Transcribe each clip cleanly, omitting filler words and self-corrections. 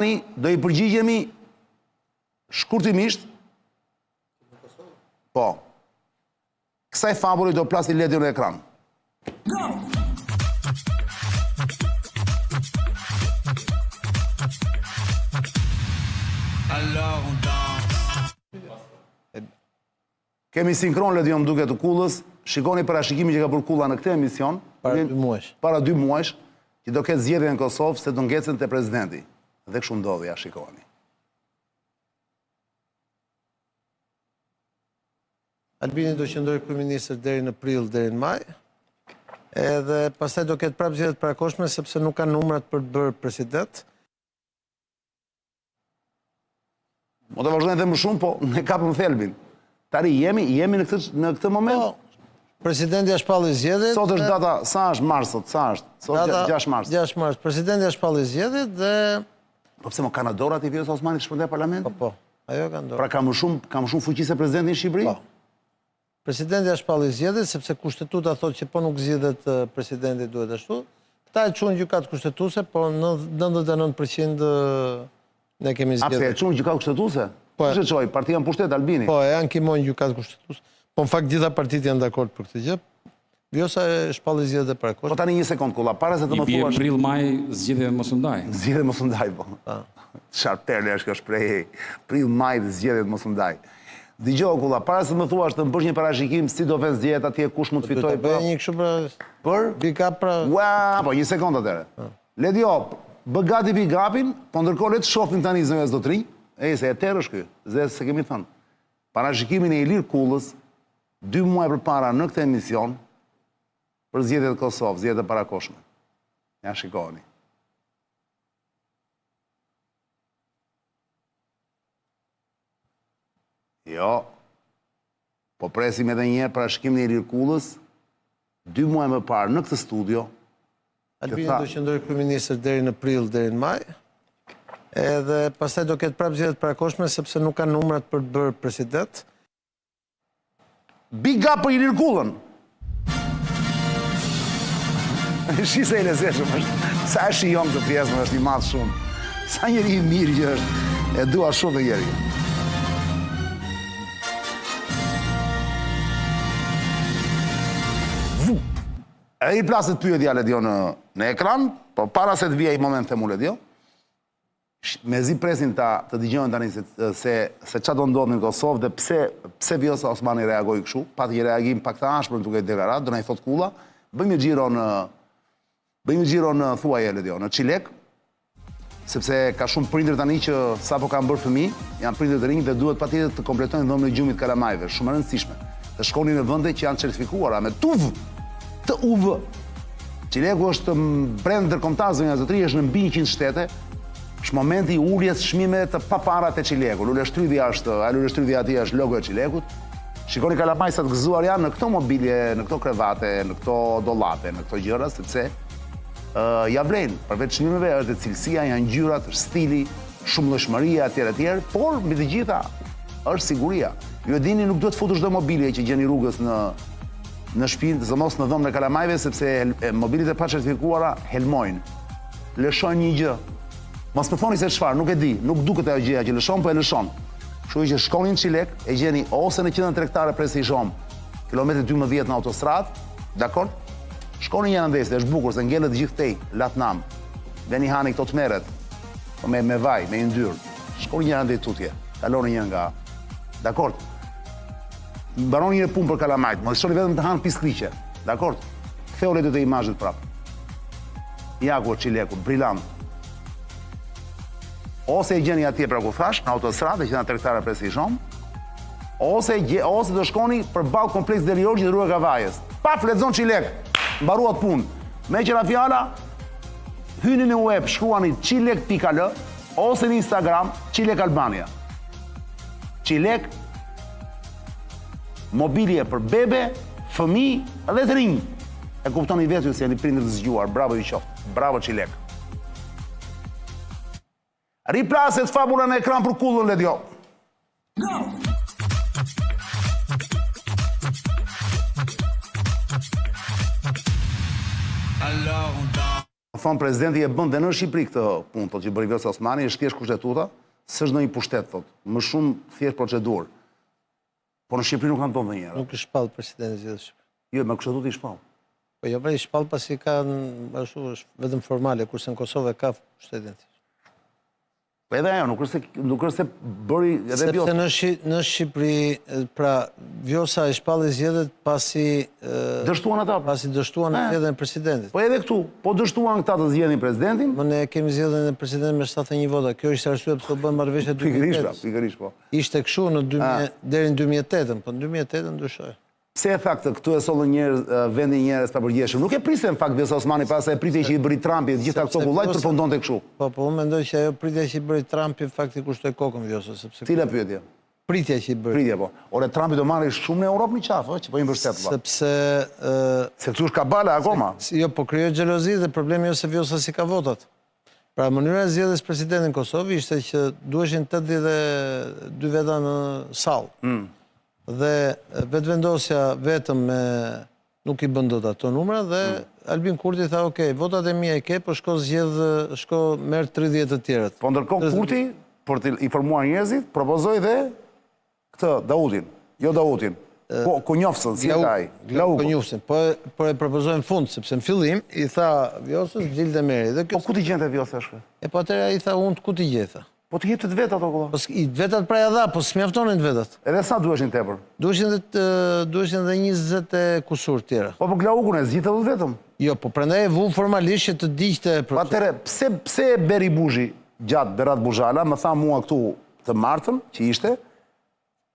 Do i përgjigjemi shkurtimisht. Po. Kësaj fabuli do plasi Ledi në ekran. Kemi sinkron Ledi më duke të kullës. Shikoni parashikimi që ka bërë kulla në këtë emision. Para 2 muajsh. Para 2 muajsh, që do ketë zgjedhje në Kosovë se do ngecen te presidenti. Dhe kështu ndodhi, ja shikoni. Albini do qëndrojë kryeministër deri në prill, deri në maj. Edhe pastaj do ketë prapë zgjedhjet parakoshme sepse nuk kanë numrat për të bërë president. Mo të vazhdojnë dhe më shumë, po ne kapëm thelbin. Tani jemi në këtë moment? Po, presidenti ja shpalli zgjedhjet. Sot është data, sa është mars sot? Sa është? Sot 6 mars. 6 mars. Presidenti ja shpalli zgjedhjet dhe po pse mo kanë dorë aty Vjosa Osmani të shpërndaj parlament? Po. Ajo kanë dorë. Pra ka më shumë fuqi se presidenti në Shqipëri? Po. Presidenti ja shpalli zgjedhjet sepse kushtetuta thotë që po nuk zgjidhet presidenti duhet ashtu. Këta e çuan gjykatë kushtetuese, po 99% ne kemi zgjedhur. A pse e çuan gjykatë kushtetuese? Po. Kush e çoi? Partia në pushtet Albini. Po, e ankimojnë gjykatë kushtetuese. Po në fakt gjitha partitë janë dakord për këtë gjë. Vjosa e shpalli zgjedhjet parakoshme. Po tani një sekond kulla, para se të më thuash. I bie prill maj zgjedhjet mos u ndaj. Zgjedhjet mos u ndaj po. Çfarë perle është kjo shprehje? Prill maj zgjedhjet mos u ndaj. Dëgjoj kulla, para se të më thuash të më bësh një parashikim si do vën zgjedhjet atje, kush mund të fitojë po. Bëj një kështu për pick-up pra. Ua, po një sekond atëre. Ledio, bë gati pick-upin, po ndërkohë le të shohim tani zënës do të rinj. Se e terësh ky, se kemi thënë. Parashikimin e Ilir Kullës 2 muaj përpara në këtë emision për zgjedhjet e Kosovës, zgjedhjet e parakoshme. Ja shikoni. Jo. Po presim edhe një herë parashikimin e Ilir Kullës 2 muaj më parë në këtë studio. Albini do qëndrojë kryeministër deri në prill, deri në maj. Edhe pastaj do ketë prapë zgjedhjet parakoshme sepse nuk kanë numrat për të bërë president. Big up për Ilir Kullën. Shisa e lezeshëm është. Sa e shijon të pjesën është i madh shumë. Sa njeri i mirë që është. E dua shumë të njeri. E i plaset pyetja Ledio në ekran, po para se të vija i moment themu Ledio, me zi presin të dëgjojnë tani se çfarë do ndodhë në Kosovë dhe pse Vjosa Osmani reagoi kështu, pati një reagim pak të ashpër në duke deklarat, do na i thot kulla, bëjmë një xhiro në thuaje Ledio, në Çilek, sepse ka shumë prindër tani që sapo kanë bërë fëmijë, janë prindër të rinj dhe duhet patjetër të kompletojnë dhomën e gjumit kalamajve, shumë e rëndësishme. Të shkonin në vende që janë certifikuara me TUV. TUV. Çileku është brend ndërkombëtar zonja zotëri, është në mbi 100 shtete. Është momenti i uljes çmimeve të paparat të Çilekut. Luleshtrydhja aty është logo e Çilekut. Shikoni kalamajsat gëzuar janë në këto mobilje, në këto krevate, në këto dollape, në këto gjëra, sepse ja vlen. Përveç çmimeve është cilësia, janë ngjyrat, është stili, shumëllojshmëria etj, por mbi të gjitha është siguria. Ju e dini, nuk duhet futush çdo mobilje që gjeni rrugës në shtëpi, zëmos në dhomën e kalamajve, sepse mobilit e pacertifikuara helmojnë. Lëshojnë një gjë. Mos më thoni se çfarë, nuk e di, nuk duket ajo gjëja që lëshon, po e lëshon. Kështu që shkonin në Çilek, e gjeni ose në qendrën tregtare Presishom, kilometri 12 në autostradë, dakord? Shkonin një ndesë, është bukur se ngjelet gjithë tej, latnam. Veni hani këto tmerret, me vaj, me yndyrë. Shkonin një ndesë tutje, kalonin një nga. Dakord? Mbaroni një punë për kalamajt, mos shkoni vetëm të hanë piskliqe. Dakord? Ktheu le të imazhet prapë. Ja ku Çileku, brillant. Ose e gjeni atje pra ku thash, në autostradë që janë tregtare Presishom, ose do shkoni përballë kompleks Deliorgji dhe rruga Kavajës. Paf lexon Çilek. Mbaruat punë. Me qenë fjala, hyni në web, shkruani çilek.al ose në Instagram Çilek Albania. Çilek mobilje për bebe, fëmijë dhe të rinj. E kuptoni vetë ju se jeni prindër të zgjuar. Bravo ju qoftë. Bravo Çilek. Riplaset fabula në ekran për kullën Ledio. Thonë prezidenti e bën dhe në Shqipëri këtë punë, po që bëri Vjosa Osmani, është thjesht kushtetuta, s'është ndonjë pushtet, thot, më shumë thjesht procedurë. Po në Shqipëri nuk kanë tonë ndonjëherë. Nuk i shpall presidenti zgjedhës Shqipërisë. Jo, me kushtetutë i shpall. Po jo, i shpall pasi ashtu është vetëm formale, kurse në Kosovë ka pushtetin. Po edhe ajo, nuk është se bëri edhe Vjosa. Sepse në Shqipëri, pra Vjosa i shpalli zgjedhjet pasi Dështuan ata. pasi dështuan zgjedhjen e presidentit. Po edhe këtu, po dështuan këta të zgjedhin presidentin. Më ne kemi zgjedhjen e presidentit me 71 vota. Kjo ishte arsye pse u bën marrëveshje 2008. Pikërisht po. Ishte kështu në deri në 2008, po në 2008 ndryshoi. Pse e tha këtë? Këtu e sollën vendi njerëz pa përgjithshëm. Nuk e priste në fakt Vjosa Osmani pas sa e pritej që i bëri Trumpi, gjitha këto kullaj përfundonte kështu. Po unë mendoj që ajo pritja që i bëri Trumpi fakti kushtoi kokën Vjosës, sepse Cila pyetje? pritja që i bëri. Pritje po. Ore Trumpi do marrë shumë në Europë në qafë, që po i mbështet valla. Sepse Se këtu është kabala akoma. jo, po krijoi xhelozi dhe problemi është se Vjosa si ka votat. Pra mënyra e zgjedhjes presidentin në Kosovë ishte që duheshin 82 veta në sallë. Dhe vetëvendosja vetëm me nuk i bën dot ato numra dhe Albin Kurti tha, "Ok, votat e mia i ke, po shko merr 30 të tjerët." Po ndërkohë Kurti, për të informuar njerëzit, propozoi dhe këtë Daudin, jo Daudin. Po Kunjofsën, si ka ai? Kunjofsën, po e propozojnë fund, sepse në fillim i tha Vjosës Gjilde Meri. Dhe Po ku ti gjente Vjosa shkë? E po atëherë ai tha unë ku ti gjetha. Po të jetë të vetë ato kolla. Po i vetat pra ja dha, po s'mjaftonin të vetat. Edhe sa duheshin tepër? Duheshin dhe 20 e kusur tjera. Po Glaukun e zgjidhte vetëm. Jo, po prandaj e vu formalisht që të digjte. Po atëre, pse Beri Bushi gjatë Berat Buzhala më tha mua këtu të martën që ishte,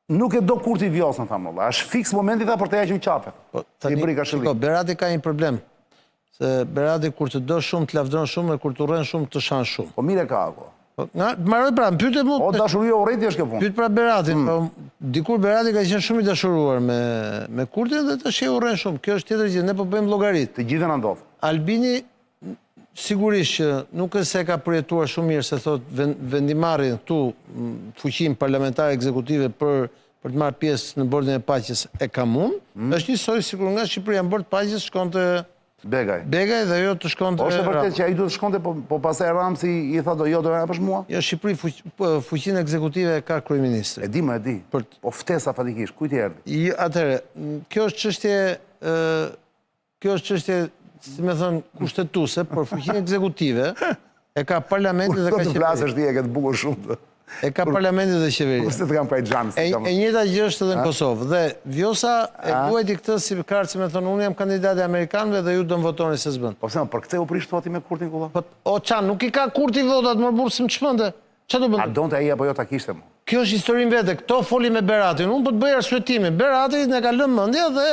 nuk e do Kurti Vjosën, tha më. Është fiks momenti tha për të hequr qafe. I bëri kashëllim. Berati ka një problem. Se Berati kur të do shumë të lavdron shumë e kur të urren shumë të shan shumë. Po mire ka ako. Marrë pra, pyet mu. O dashuri o urrejti është kjo punë. Pyet pra Beratin, po dikur Berati ka qenë shumë i dashuruar me Kurtin dhe tash e urren shumë. Kjo është tjetër gjë, ne po bëjmë llogarit. Të gjithë na ndodh. Albini sigurisht që nuk është se ka përjetuar shumë mirë se thot vendimarrjen këtu fuqinë parlamentare ekzekutive për të marrë pjesë në bordin e paqes e ka mund. Është njësoj sikur nga Shqipëria në bord paqes shkonte Begaj dhe jo të shkonte. Është e vërtet që ai duhet të shkonte, po pastaj Ramsi i tha do do hapësh mua. Jo, Shqipëri fuqinë ekzekutive ka kryeministri. E di, po ftesa fatikisht, kujt i erdhi? Atëherë, kjo është çështje, si më thon, kushtetuese, por fuqinë ekzekutive e ka parlamenti dhe ka qeveria. Të flasësh ti e ke të bukur shumë. E ka parlamenti dhe qeveria. Kurse të kam pa i xhan. E njëjta gjë është edhe në Kosovë. Dhe Vjosa e vuajti këtë si kartë, si më thonë, unë jam kandidati amerikanëve dhe ju do më votoni se s'bën. Po pse për këtë u prish thoti me Kurtin kulla? O çan, nuk i ka Kurti votat, më burr s'm çmende. Ç'a do bën? A donte ai apo jo ta kishte më? Kjo është historinë vete. Kto foli me Beratin. Unë po të bëj arsyetimin. Berati ne ka lënë mendje dhe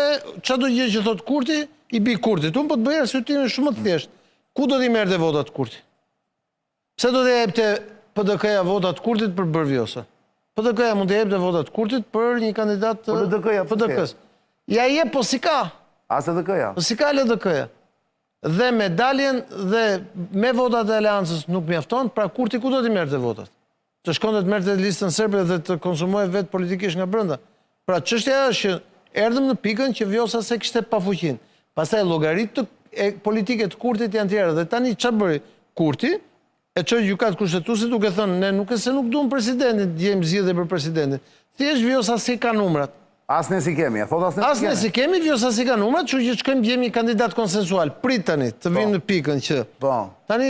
çdo gjë që thot Kurti i bi Kurtit. Unë po të bëj arsyetimin shumë të thjeshtë. Ku do t'i merrte votat Kurti? Pse do t'i jepte PDK-ja votat Kurtit për bërë Vjosa? PDK-ja mund të jepte votat Kurtit për një kandidat të PDK-s. Ja jep, po si ka. As PDK-ja. Po si ka LDK-ja. Dhe medaljen dhe me votat e aleancës nuk mjafton, pra Kurti ku do t'i merrte votat? Të shkonte të merrte listën serbe dhe të konsumojë vetë politikisht nga brenda. Pra çështja është që erdhëm në pikën që Vjosa se kishte pa fuqinë. Pastaj llogaritë politike të Kurtit janë tjera dhe tani ç'a bëri Kurti? E çoj gjykat kushtetuese duke thënë ne nuk e se nuk duam presidentin, djem zgjedhje për presidentin. Thjesht Vjosa si ka numrat. As ne si kemi, e thot as ne si kemi. As ne si kemi, Vjosa si ka numrat, kështu që shkojmë gjejmë një kandidat konsensual. Prit tani të vim në pikën që. Tani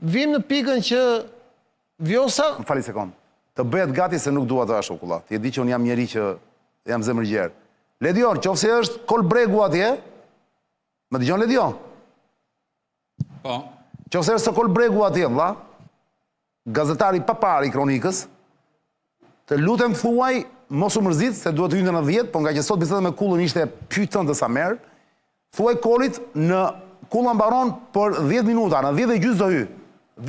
vim në pikën që Vjosa. Më fali sekond. Të bëhet gati se nuk dua të ashtu kulla. Ti e di që un jam njeri që jam zemërgjer. Ledion, qofse është Kolbregu atje? Më dëgjon Ledion? Po. Qofse është Kolbregu atje, vlla, gazetari papari i kronikës, të lutem thuaj, mos u mërzit, se duhet të hynte në 10, po nga që sot biseda me Kullën ishte pyetën të Samer, thuaj Kolit në Kulla mbaron për 10 minuta, në 10 dhe gjysmë do hy.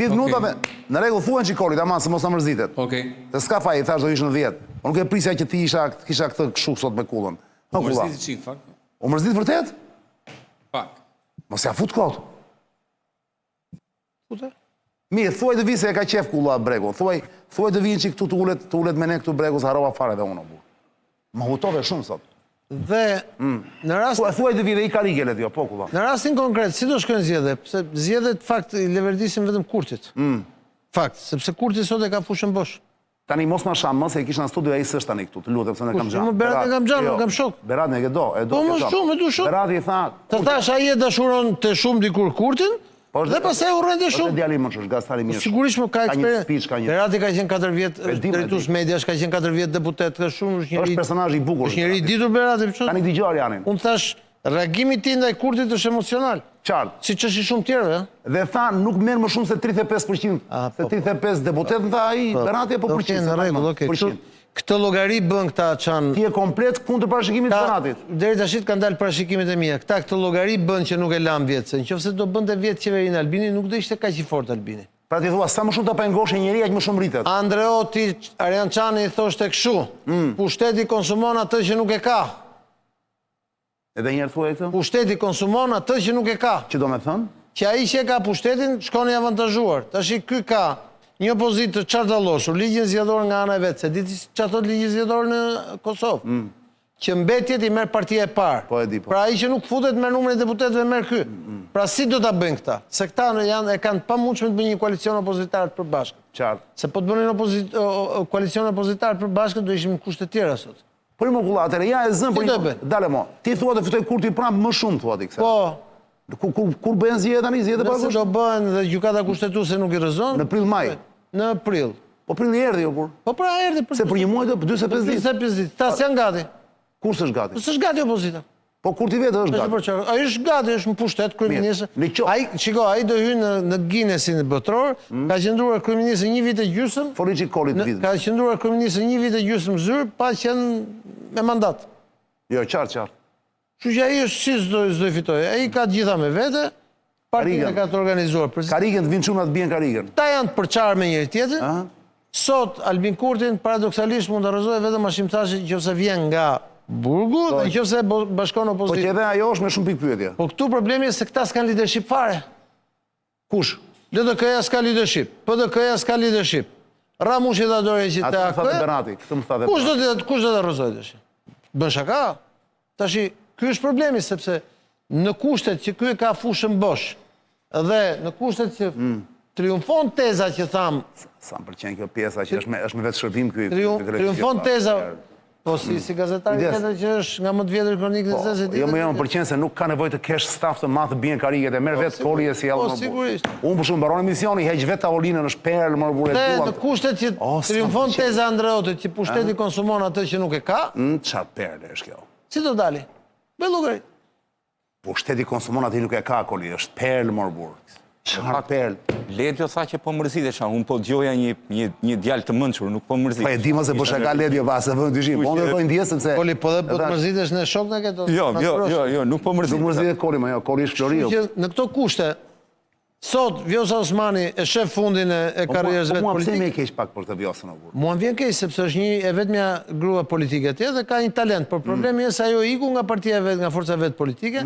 10 minuta në rregull thuan që Kolit, ama se mos na mërzitet. Okej. Se s'ka faj, thash do hysh në 10. Po nuk e prisja që ti kisha këtë kështu sot me Kullën. U mërziti çik fakt. U mërzit vërtet? Pak. Mos ja fut kot. Futa. Mirë, thuaj të vi se e ka qef Kulla Bregu. Thuaj të vinë që këtu të ulet me ne këtu Bregu, se harova fare dhe unë. Më hutove shumë sot. Dhe në rast Thuaj të vide i karike le tjo, po kulla. në rastin konkret, si do shkojnë zgjedhjet? Pse zgjedhjet fakt i leverdisin vetëm Kurtit. Fakt, sepse Kurti sot e ka fushën bosh. Tani mos ma shamë, se e kisha në studio e i sështë tani këtu, të lutem, se në kam gjanë. Berat e kam gjanë, nuk kam shok. Berat e ke do, e do. Po më shumë, e du shumë. Berat i tha... Të thash, ai e dashuron të shumë dikur Kurtin, dhe pastaj urren të Po të shumë. djali më që gastari mirë. Sigurisht më ka Ka një speech, ka një... Berati ka qenë 4 vjet di, drejtues mediash, ka qenë 4 vjet deputet, ka shumë Është personazh i bukur. është njëri i ditur Berati. Tani dëgjoj Arianin. Unë thash, reagimi ti ndaj Kurtit është emocional. Qartë. Siç është i shumë tjerëve, Dhe tha nuk merr më shumë se 35%. Se 35 deputet në tha ai, Berati apo përqind. Në rregull, okay. Këtë llogari bën këta çan. Ti je komplet kundër parashikimit të Beratit. Deri tash kanë dalë parashikimet e mia. Këta këtë llogari bën që nuk e lan vjet, se nëse do bënte vjet qeverinë Albini, nuk do ishte kaq i fortë Albini. Pra ti thua sa më shumë ta pengoshe njëri aq më shumë rritet. Andreoti Arjan Çani thoshte kështu, pushteti konsumon atë që nuk e ka. Edhe një herë thuaj këtë? Pushteti konsumon atë që nuk e ka. Që do me thënë? Që ai që e ka pushtetin shkon i avantazhuar. Tash ky ka një opozitë të çartallosur, ligjin zgjedhor nga ana e vet, se diti çfarë thot ligji zgjedhor në Kosovë. Që mbetjet i merr partia e parë. Po e di po. Pra ai që nuk futet me numrin e deputetëve merr ky. Pra si do ta bëjnë këta? Se këta e kanë pamundshme të bëjnë një koalicion opozitar të përbashkët. Qartë. Se po të bënin koalicion opozitar të përbashkët do ishim në kushte të tjera sot. Po i më kulla, atëre, ja e zënë, po do bëjnë? dale mo. Ti thua të fitoj Kurti prapë më shumë, thua ti këse. Po, Kur bëhen zgjedhjet tani, zgjedhjet e nëse pagushme? do bëhen dhe gjykata kushtetuese nuk i rrezon. Në prill maj. Në prill. Po prill i erdhi jo kur. Po pra erdhi për Se për një muaj do 45 ditë. 45 ditë. Ta s'janë gati. Kur s'është gati? S'është gati opozita. Po Kurti vetë është gati. Ai është gati, është në pushtet kryeminist. Ai do hyjë në Guinnessin botror, ka qëndruar kryeminist 1 vit e gjysmë. Foliçi kolit vit. Ka qëndruar kryeminist 1 vit e gjysmë zyr, pa qenë me mandat. Jo, qartë. Kështu që ai është si s'do fitoj. Ai ka të gjitha me vete, partinë ka të organizuar. Karikën të vinë çuna të bien karikën. Ta janë të përçarë me njëri tjetrin. Sot Albin Kurtin paradoksalisht mund të rrëzojë vetëm mashimtazhi nëse vjen nga burgu dhe nëse bashkon opozitë. Po që edhe ajo është me shumë pikë pyetje. Po këtu problemi është se këta s'kan leadership fare. Kush? LDK-ja s'ka leadership, PDK-ja s'ka leadership. Ramushi ta dorë që te akë. Këtë më tha Berati. Kush do të rrëzojë tash? Bën shaka? Tash ky është problemi sepse në kushtet që ky ka fushën bosh dhe në kushtet që triumfon teza që tham. Sa më pëlqen kjo pjesa që është me vetë shërbim ky. Triumfon teza. Po si gazetari tjetër që është nga më të vjetër kronikë në zezë. Jo më pëlqen se nuk ka nevojë të kesh staf të madh të bien karriget e merr vetë koli e sjell më. Po sigurisht. Unë për shumë mbaron emisioni, heq vetë tavolinën, është perl më burrë duan. Në kushtet që triumfon teza Andreotit që pushteti konsumon atë që nuk e ka. Çfarë perle është kjo? Si do dali? Me llogari. Pushteti konsumon atë nuk e ka koli, është perl më burrë. Çfarë perl? Ledjo tha që po mërzitesh, unë po dëgjoja një djalë të mençur, nuk po mërzitesh. Po e di mos e bësh ka Ledjo pas e vën dyshim. Po do të ndjes sepse Koli po të mërzitesh në shok na këto. Jo, nuk po mërzitesh. Nuk mërzitesh Koli, jo, Koli është Floriu. Në këto kushte sot Vjosa Osmani e shef fundin e karrierës vet politike. Po pse më politike. keq pak për të Vjosën apo? Mua vjen keq sepse është një e vetmja grua politike atje dhe ka një talent, por problemi është se ajo iku nga partia vet, nga forca vet politike.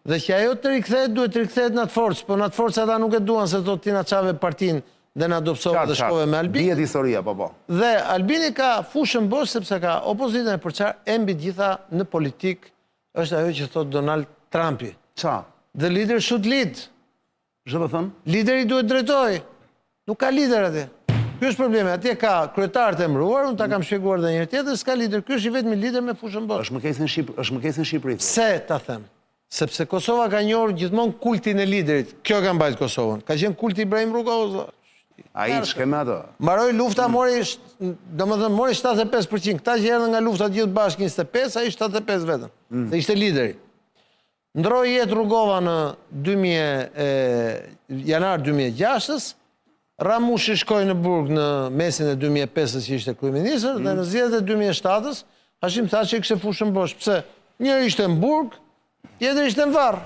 Dhe që ajo të rikthehet, duhet të rikthehet në atë forcë, po në atë forcë ata nuk e duan se do t'ina qave partinë dhe në adopsove dhe shkove me Albin. Dihet historia, po. Dhe Albini ka fushën bosh sepse ka opozitën e përçarë, e mbi gjitha në politik është ajo që thot Donald Trumpi. Qa? The leader should lead. Zhë të thënë? Lideri duhet drejtoj. Nuk ka lider atje. Ky është problemi, atje ka kryetarët e emëruar, unë ta kam shpjeguar edhe një herë tjetër, s'ka lider. Ky është i vetmi lider me fushën bosh. Është më keq në Shqipëri. Pse ta them? Sepse Kosova ka njohur gjithmonë kultin e liderit. Kjo ka mbajtur Kosovën. Ka qenë kulti Ibrahim Rugova. Ai ç'ke me ato? Mbaroi lufta, mori 75%. Këta që erdhën nga lufta gjithë bashkë 25, ai 75 vetëm. Se ishte lideri. Ndroi jetë Rugova në janar 2006-s. Ramushi shkoi në burg në mesin e 2005-s që ishte kryeminist dhe në zgjedhjet e 2007-s Hashim Thaçi kishte fushën bosh. Pse? Njëri ishte në burg, tjetër ishte në varr.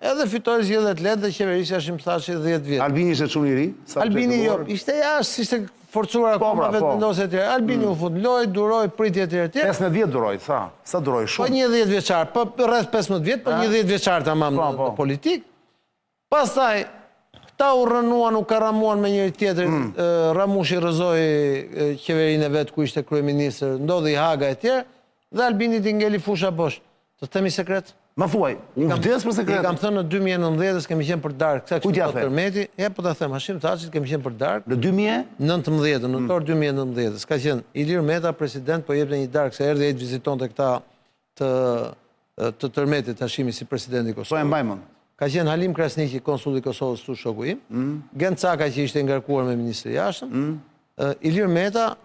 Edhe fitoi zgjedhjet lehtë dhe qeverisja Hashim Thaçi 10 vjet. Albini ishte çuni i ri? Albini jo, ishte jashtë, ishte forcuar akoma vetë vendosje të tjera. Albini u fut loj, duroi, pritje të tjera. 15 vjet duroi, sa duroi shumë. Po një 10 vjeçar, po rreth 15 vjet, po një 10 vjeçar tamam në politik. Pastaj këta u rënuan, u karamuan me njëri tjetrin. Ramushi rrëzoi qeverinë e vet ku ishte kryeminist, ndodhi Haga e tjerë. dhe Albini t'i ngeli fusha bosh. Të themi sekret? Më thuaj, unë vdes për I sekret. kam thënë në 2019 kemi qenë për darkë. Kujt ja the? Tërmeti, po ta them, Hashim Thaçit kemi qenë për darkë. Në 2000? 19, nëntor 2019. Ska qenë Ilir Meta, president, po jep në një darkë, se erdhi e të viziton të këta të Tërmetit, Hashimi si presidenti i So e Kosovës. mbajmën. Ka qenë Halim Krasniqi, konsulli i Kosovës, tu shoku im. Gen Caka që ishte ngarkuar me ministri jashtëm. Ilir Meta,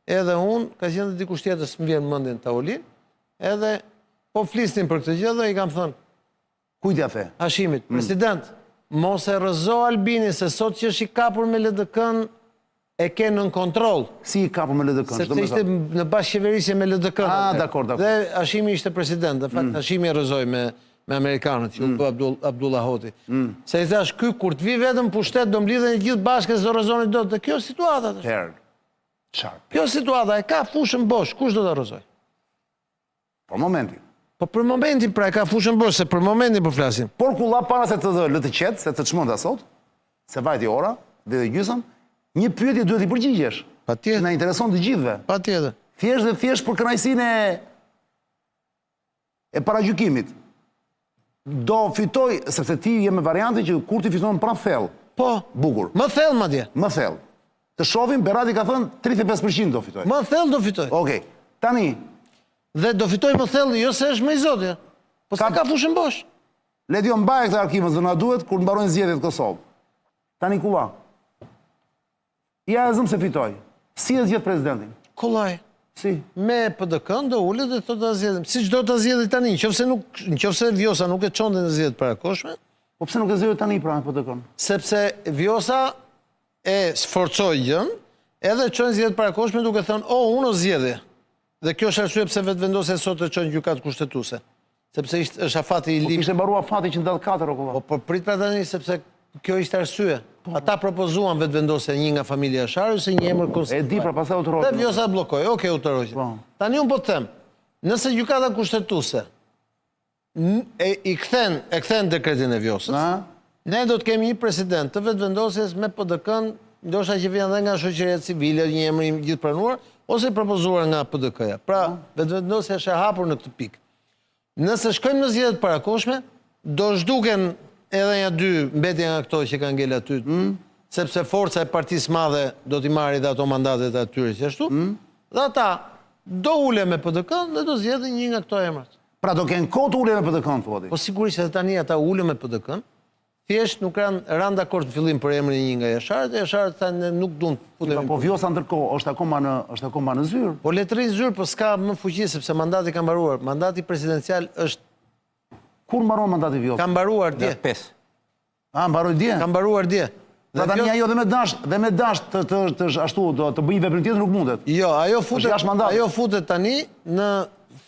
edhe unë, ka qenë dhe dikush tjetër s'më vjen mendjen tavolin, edhe po flisnin për këtë gjë dhe i kam thënë Kujt ja the? Hashimit, president, mos e rëzo Albini se sot që është i kapur me LDK-n e ke nën kontroll. Si i kapur me LDK-n? Sepse ishte në bashkëqeverisje me LDK-n. Ah, dakor. Dhe Hashimi ishte president, dhe fakt Hashimi e rëzoi me Amerikanët, që u bë Abdullah Hoti. Se i thash, ky kur të vi vetëm pushtet, do mblidhen e gjithë bashkë, s'do rëzoni dot. Dhe kjo është situata. Herë. Qarë? Kjo është situata, e ka fushën bosh, kush do të rëzoj? Por momenti. Po për momentin pra e ka fushën bosh, se për momentin po flasim. Por kulla para se të lë të qetë, se të çmenda sot, se vajti ora, dhe gjysëm, një pyetje duhet i përgjigjesh. Patjetër. Na intereson të gjithëve. Patjetër. Thjesht dhe thjesht për kënaqësinë e paragjykimit. Do fitoj, sepse ti je me variantin që kur ti fiton pra thellë. Po, Bukur. më thellë madje. Më thellë. Të shohim, Berati ka thënë 35% do fitoj. Më thellë do fitoj. Okej. Tani, Dhe do fitoj më thellë, jo se është me i zotja. Po s'ka ka fushën bosh. le t'jo mbaje këtë arkivën dhe na duhet kur mbarojnë zgjedhjet në Kosovë. Tani kulla. Ja e zëm se fitoj. Si e zgjedh presidentin? Kollaj. Si? Me PDK-n do ullet dhe të ta zgjedhim. Si çdo ta zgjedhë tani, nëse Vjosa nuk e çonte në zgjedhjet parakoshme, Po pse nuk e zgjedhë tani pra po të kon? sepse Vjosa e sforcoi gjën, edhe çon zgjedhjet parakoshme duke thënë, unë o zgjedhje. Dhe kjo është arsye pse vetvendosja sot e çon gjykatë kushtetuese. Sepse është afati i Po ligjit. kishte mbaruar fati që ndal 4 o kolla. Po prit pra tani sepse kjo ishte arsye. Ata propozuan vetvendosja një nga familja Shari se një emër E konstitucional. di pra pastaj u Dhe tërroi. Vjosa bllokoi. Okej, u tërroi. Po. Tani unë po të them, nëse gjykata kushtetuese e kthen dekretin e Vjosës, Na? ne do të kemi një president të vetvendosjes me PDK-n, ndoshta që vjen edhe nga shoqëria civile, një emër i gjithë pranuar, ose i propozuar nga PDK-ja. Pra, vetvendosja është e hapur në këtë pikë. Nëse shkojmë në zgjedhjet parakoshme, do zhduken edhe ja dy mbetje nga këto që kanë ngel aty, sepse forca e partisë madhe do t'i marrë dhe ato mandatet e atyre që ashtu, dhe ata do ule me PDK-n dhe do zgjedhin një nga këto emrat. Pra do kenë kohë të ulën me PDK-n thua ti. Po sigurisht edhe tani ata ule me PDK-n, thjesht nuk ran dakord në fillim për emrin e një nga jasharët, e jasharët thanë nuk duan të futemi. Po Vjosa ndërkohë është akoma në zyrë. Po letëri zyrë, po s'ka më fuqi sepse mandati ka mbaruar. Mandati presidencial është Kur mbaron mandati Vjosa? ka mbaruar dje. 5. Mbaroi dje. Ka mbaruar dje. Pra tani ajo dhe me dash të ashtu do të bëjë veprim tjetër nuk mundet. Jo, Është jashtë mandatit. ajo futet tani në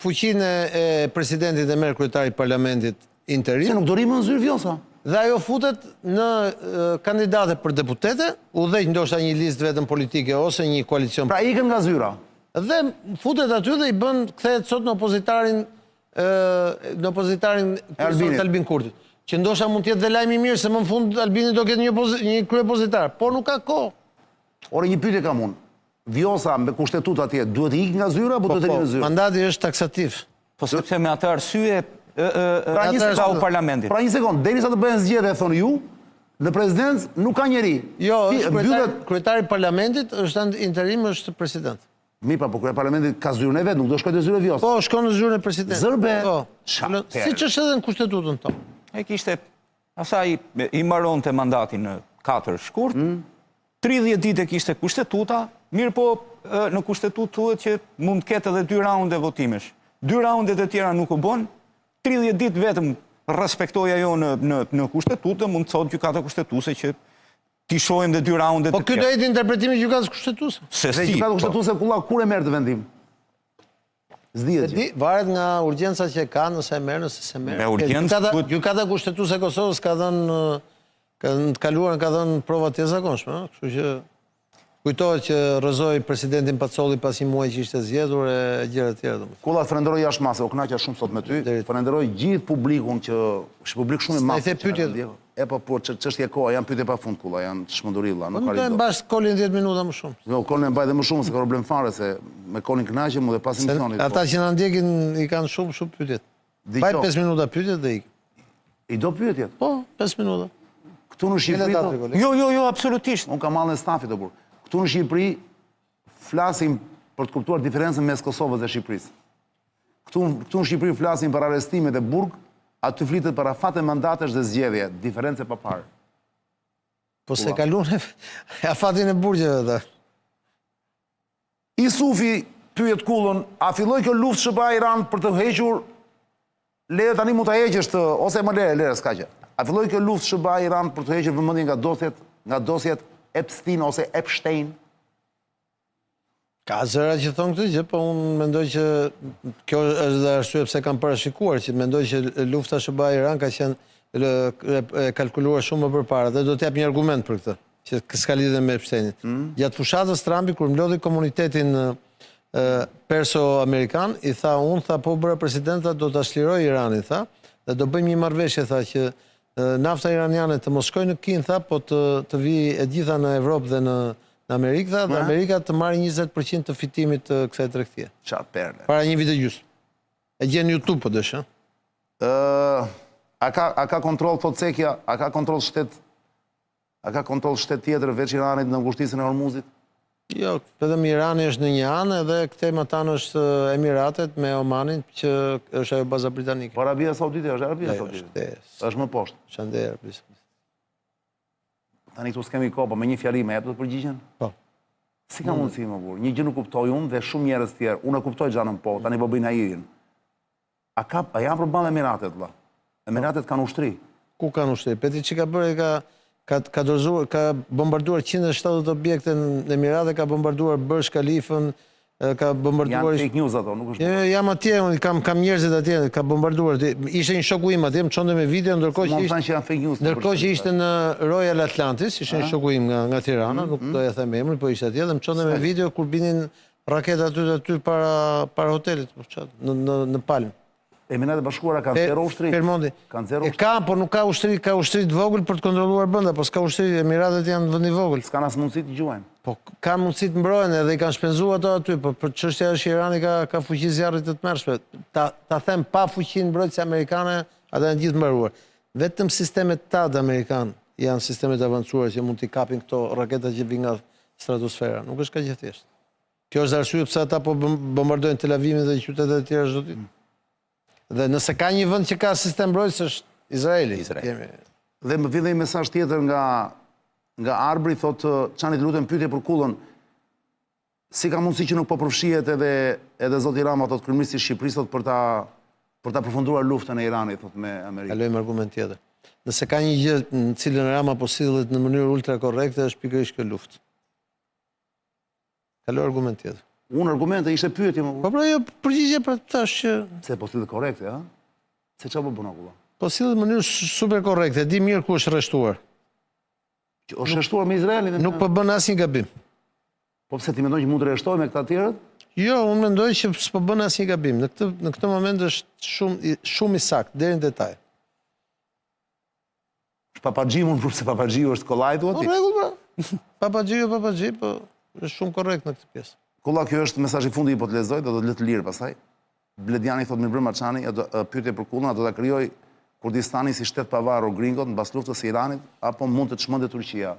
fuqinë e presidentit e merr kryetari i parlamentit Se interim nuk do rrimë në zyrë Vjosa. dhe ajo futet në kandidate për deputete, udhëheq ndoshta një listë vetëm politike ose një koalicion. Pra ikën nga zyra. Dhe futet aty dhe i bën kthehet sot në opozitarin Albinit. Albin Kurtit. Që ndoshta mund të jetë dhe lajm i mirë se më në fund Albini do ketë një kryepozitar, por nuk ka kohë. Ore një pyetje kam unë. Vjosa me kushtetut atje duhet të ikë nga zyra apo duhet të rinë në zyrë? Mandati është taksativ. Po sepse me atë arsye Pra një ka u sekond. parlamentit. Pra një sekond, derisa të bëhen zgjedhje thonë ju, në prezidencë nuk ka njeri. Jo, është Mbyllet kryetari i parlamentit, është interim, është president. Mi pra, po kur e parlamentit ka zyrën e vetë, nuk do shkoj të zyrë e Vjosa. Po, shkon në zyrën e presidentit. Zërbe. Po. Qa Siç është edhe në kushtetutën tonë. E kishte, asaj i mbaron të mandatin në 4 shkurt, 30 ditë e kishte kushtetuta, mirë po në kushtetut thuhet që mund të ketë edhe 2 raunde votimesh. 2 raundet e tjera nuk u bën, 30 ditë vetëm respektoj ajo në kushtetutë, mund të thotë gjykata kushtetuese që ti shohim dhe 2 raundet Po e ky do tjera. jetë interpretimi i gjykatës kushtetuese. Se Dhe si, gjykata po. kushtetuese kulla kur e merr të vendim? Zdihet gjë. Varet nga urgjenca që ka, nëse e merr, nëse se merr. Me urgjencë, Gjykata kushtetuese e Kosovës ka dhënë të kaluarën ka dhënë prova të jashtëzakonshme, kështu që kujtohet që rrëzoi presidentin Pacolli pas një muaji që ishte zgjedhur e gjëra të tjera domethënë. Kulla, falenderoj jashtë mase, u kënaqja shumë sot me ty. Falenderoj gjithë publikun që është publik shumë i Sa i madh. the pyetjet. E po çështja e kohë, janë pyetje pafund kulla, janë çmendurilla, nuk ka Do e lidhje. mbash kolin 10 minuta më shumë. Jo, kolin e mbaj dhe më shumë, se ka problem fare, se me kolin kënaqem dhe pas emisionit. Ata që na ndjekin i kanë shumë pyetje. Baj 5 minuta pyetje dhe ik. I do pyetjet. Po, 5 minuta. Këtu në Shqipëri, Jo, absolutisht. unë kam mallën e stafit të burr. Këtu në Shqipëri flasim për të kuptuar diferencën mes Kosovës dhe Shqipërisë. Këtu në Shqipëri flasim për arrestimet e burg, aty flitet për afate mandatesh dhe zgjedhje, diferencë pa parë. Po se kalun afatin e burgjeve dhe. Isufi pyet Kullën, a filloi kjo luftë SBA-Iran për të hequr, le tani mund ta heqësh ose më lere s'ka gjë. A filloi kjo luftë SBA-Iran për të hequr vëmendjen nga dosjet Epstein ose Epstein? Ka zëra që thonë këtë gjë, po unë mendoj që kjo është dhe arsye pse kam parashikuar, që mendoj që lufta SBA-Iran ka qenë e kalkuluar shumë më përpara dhe do t'jap një argument për këtë, që s'ka lidhje me Epsteinin. Gjatë fushatës Trumpi, kur mlodhi komunitetin perso-amerikan, i tha, po bëra presidenta, do t'a shliroj Iranin, tha, dhe do bëjmë një marrëveshje, tha, që nafta iraniane të mos shkojë në Kinë, tha, po të vi e gjitha në Evropë dhe në Amerikë, tha, dhe Amerika të marrë 20% të fitimit të kësaj tregtie. Çfarë perle. Para një vite gjysmë. E gjen në YouTube, po dësh, A ka kontroll, thot Cekja, a ka kontroll shtet tjetër veç Iranit në ngushtisën e Hormuzit? Jo, vetëm Irani është në një anë edhe këtej më tanë është Emiratet me Omanin, që është ajo baza britanike. Po Arabia Saudite është Arabia Saudite. Është më poshtë. Shande Arabia Saudite. Tani këtu s'kemi kohë, po me një fjali me jep të përgjigjen? Po. Si ka mundësi më burr? Një gjë nuk kuptoj unë dhe shumë njerëz tjerë. Unë e kuptoj xhanën po, tani po bëjnë airin. A janë përballë Emiratet vëlla? Emiratet kanë ushtri. Ku kanë ushtri? Peti që ka bërë ka bombarduar 170 objekte në Emirate, ka bombarduar Burj Khalifën, ka bombarduar... Janë fake news ato, nuk është... Jam atje, kam njerëzit atje, ka bombarduar. Ishte një shoku im atje, më çonte me video, ndërkohë që ishte në Royal Atlantis, ishte një shoku im nga Tirana, nuk doja them emrin, po ishte atje, dhe më çonte me video kur binin raketat aty para hotelit, në Palm. Emiratet Bashkuara kanë zero ushtri. Kanë zero ushtri. Ka, por nuk ka ushtri, ka ushtri të vogël për të kontrolluar brenda, po s'ka ushtri, Emiratet janë vend i vogël. S'kan as mundësi të gjuajnë. Po kanë mundësi të mbrojnë edhe i kanë shpenzuar ato aty, po për çështja është Irani ka fuqi zjarrit të tmerrshme. Ta them pa fuqinë mbrojtëse amerikane, ata janë gjithë mbaruar. Vetëm sistemet TAD amerikan janë sistemet avancuara që mund t'i kapin këto raketa që vijnë nga stratosfera. Nuk është kaq e thjeshtë. Kjo është arsye pse ata po bombardojnë Tel Avivin dhe qytetet e tjera çdo ditë. Dhe nëse ka një vend që ka sistem mbrojtës është Izraeli. Dhe më vjen një mesazh tjetër nga Arbri, thotë, çani të lutem pyetje për Kullën. Si ka mundësi që nuk po përfshihet edhe zoti Rama, thotë kryeministri i Shqipërisë, thotë për ta përfunduar luftën e Iranit, thotë me Amerikën. Kalojmë argument tjetër. Nëse ka një gjë në cilën Rama po sillet në mënyrë ultra korrekte, është pikërisht kjo luftë. Kaloj argument tjetër. Unë argumente ishte pyetje më. Po pra jo përgjigje për tash që Se po sillet korrekte, ha? Se çfarë po bën akulla? po sillet në mënyrë super korrekte, di mirë ku është rreshtuar. Që është rreshtuar me Izraelin. Nuk po bën asnjë gabim. Po pse ti mendon që mund të rreshtohet me këta të tjerët? Jo, unë mendoj që s'po bën asnjë gabim. Në këtë moment është shumë i saktë deri në detaj. Është Papaxhiu, unë përse Papaxhiu është kollajtu Po aty. rregull pra. Papaxhiu, po është shumë korrekt në këtë pjesë. Kulla, kjo është mesazhi i fundi, po të lexoj, do të lë të lirë pastaj. Blediani thotë mirëmbrëma Çani, pyetje për Kullën, do ta krijoj Kurdistani si shtet pavarur gringot mbas luftës së Iranit, apo mund të çmendë Turqia?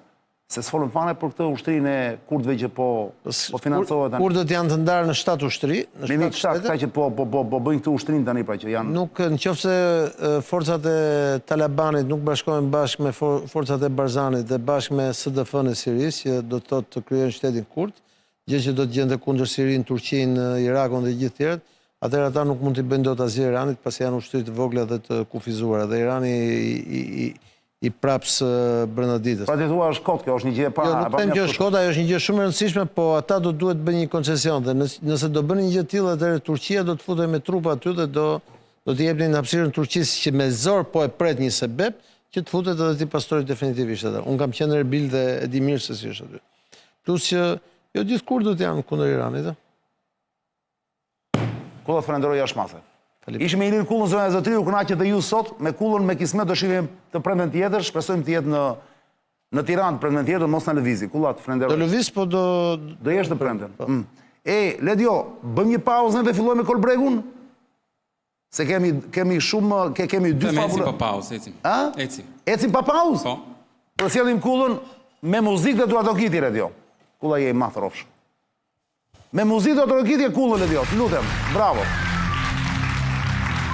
Se s'folën fare për këtë ushtrinë e kurdëve që po financohet tani. Kurdët janë të ndarë në 7 ushtri, në 7 shtete. Ka që po bëjnë këtë ushtrinë tani, pra që janë... Nuk, nëse forcat e Talibanit nuk bashkohen bashkë me forcat e Barzanit dhe bashkë me SDF-n e Sirisë, që do të thotë të krijojnë shtetin kurd, gjë që do të gjente kundër Sirinë, Turqinë, Irakun dhe gjithë tjerët, atëherë ata nuk mund t'i bëjnë dot asgjë Iranit, pasi janë ushtri të vogla dhe të kufizuara. Dhe Irani i praps brenda ditës. Pra ti thua është kot, kjo është një gjë pa... Jo, nuk them që është kot, ajo është një gjë shumë e rëndësishme, po ata duhet bëjnë një koncesion, dhe nëse do bënin një gjë tillë, atëherë Turqia do të futej me trupa aty dhe do t'i jepnin hapësirën Turqisë që me zor po e pret një sebeb që të futet edhe ti pastrojë definitivisht atë. Unë kam qenë në Erbil dhe e di mirë se si është aty. Plus që jo gjithë kurdët janë kundër Iranit. Kulla të falenderoj jashtë mase. Ishme i lirë Kullën, zonë e zotëri, u kënaqet dhe ju sot, me Kullën, me kismet do shihim të premten tjetër, shpresojmë të jetë në Tiranë premten tjetër, mos në lëvizi. Kullat, Do falenderoj. lëviz, po do Do jesh të premten. Ledio, bëm një pauzë dhe fillojmë me Kolbregun? Se kemi shumë, kemi dy Ecim fabula. pa pauzë, ecim. A? Ecim. Ecim pa pauzë? Po. Përsjellim Kullën me muzikë dhe duatokiti, Ledio. Kulla je i math rofsh. Me muzikë dhe duatokiti e Kullën, Ledio. Të lutem. Bravo.